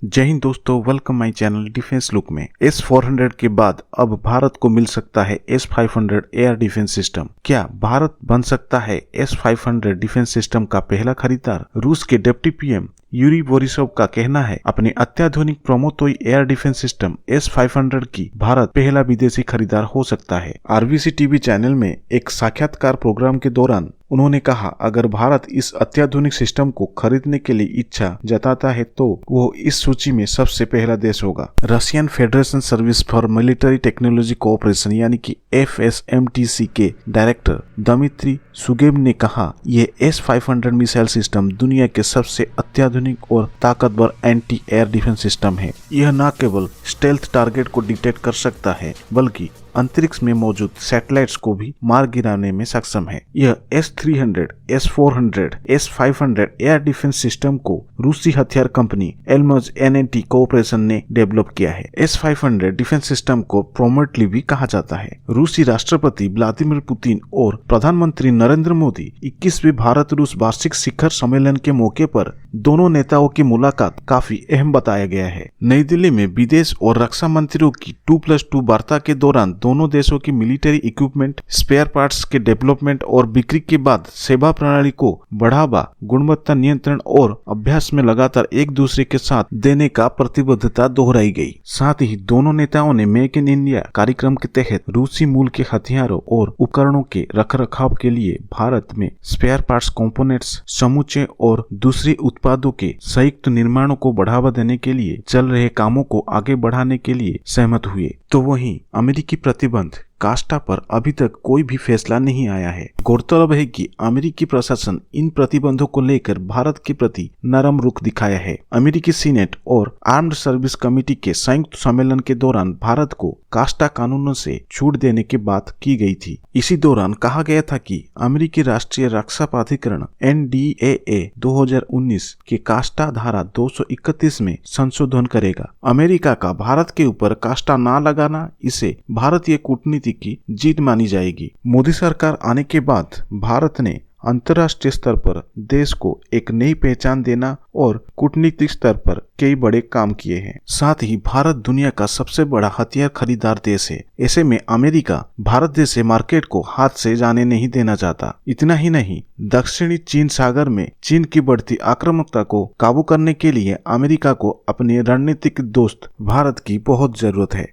जय हिंद दोस्तों, welcome my channel defence look में। S-400 के बाद अब भारत को मिल सकता है S-500 एयर डिफेंस सिस्टम। क्या भारत बन सकता है S-500 डिफेंस सिस्टम का पहला खरीदार? रूस के डिप्टी पीएम यूरी बोरिसोव का कहना है, अपने अत्याधुनिक प्रोमेथेई एयर डिफेंस सिस्टम S-500 की भारत पहला विदेशी खरीदार हो सकता है। RBC टीवी चैनल में एक साक्षात्कार प्रोग्राम के दौरान उन्होंने कहा, अगर भारत इस अत्याधुनिक सिस्टम को खरीदने के लिए इच्छा जताता है तो वो इस सूची में सबसे पहला देश होगा। Russian federation service for military technology cooperation यानी कि FSMTC के डायरेक्टर दमित्री सुगेब ने कहा, ये S-500 मिसाइल सिस्टम दुनिया के सबसे अत्याधुनिक और ताकतवर एंटी एयर डिफेंस सिस्टम है। यह न केवल स्टेल्थ टारगेट को डिटेक्ट कर सकता है बल्कि अंतरिक्ष में मौजूद सैटेलाइट्स को भी मार गिराने में सक्षम है। यह S-300, S-400, S-500 air defence system को रूसी हथियार कंपनी एल्मज NNT कोऑपरेशन ने डेवलप किया है। S-500 डिफेंस सिस्टम को प्रोमेथेई भी कहा जाता है। रूसी राष्ट्रपति व्लादिमीर पुतिन और प्रधानमंत्री नरेंद्र मोदी 21वें भारत रूस वार्षिक शिखर सम्मेलन के मौके पर दोनों नेताओं की मुलाकात काफी अहम बताया गया है। नई दिल्ली में विदेश और रक्षा मंत्रियों की 2+2 वार्ता के दौरान दोनों देशों की मिलिट्री इक्विपमेंट, स्पेयर पार्ट्स के डेवलपमेंट और बिक्री के बाद सेवा प्रणाली को बढ़ावा, गुणवत्ता नियंत्रण और अभ्यास में लगातार एक दूसरे के साथ देने का प्रतिबद्धता दोहराई गई। साथ ही दोनों नेताओं ने मेक इन इंडिया कार्यक्रम के तहत रूसी मूल के हथियारों और उपकरणों के रखरखाव के लिए भारत में स्पेयर पार्ट्स, कंपोनेंट्स, समूचे और दूसरे उत्पादों के संयुक्त निर्माणों को बढ़ावा देने के लिए चल रहे कामों को आगे बढ़ाने के लिए सहमत हुए। तो वहीं अमेरिकी प्रतिबंध कास्टा पर अभी तक कोई भी फैसला नहीं आया है। गौरतलब है कि अमेरिकी प्रशासन इन प्रतिबंधों को लेकर भारत के प्रति नरम रुख दिखाया है। अमेरिकी सीनेट और आर्म्ड सर्विस कमेटी के संयुक्त सम्मेलन के दौरान भारत को कास्टा कानूनों से छूट देने की बात की गई थी। इसी दौरान कहा गया था कि अमेरिकी राष्ट्रीय रक्षा प्राधिकरण NDAA 2019 के कास्टा धारा 231 में संशोधन करेगा। अमेरिका का भारत के ऊपर कास्टा न लगाना इसे भारतीय कूटनीति की जीत मानी जाएगी। मोदी सरकार आने के बाद भारत ने अंतर्राष्ट्रीय स्तर पर देश को एक नई पहचान देना और कूटनीतिक स्तर पर कई बड़े काम किए हैं। साथ ही भारत दुनिया का सबसे बड़ा हथियार खरीदार देश है। ऐसे में अमेरिका भारत जैसे मार्केट को हाथ से जाने नहीं देना चाहता। इतना ही नहीं, दक्षिणी चीन सागर में चीन की बढ़ती आक्रामकता को काबू करने के लिए अमेरिका को अपने रणनीतिक दोस्त भारत की बहुत जरूरत है।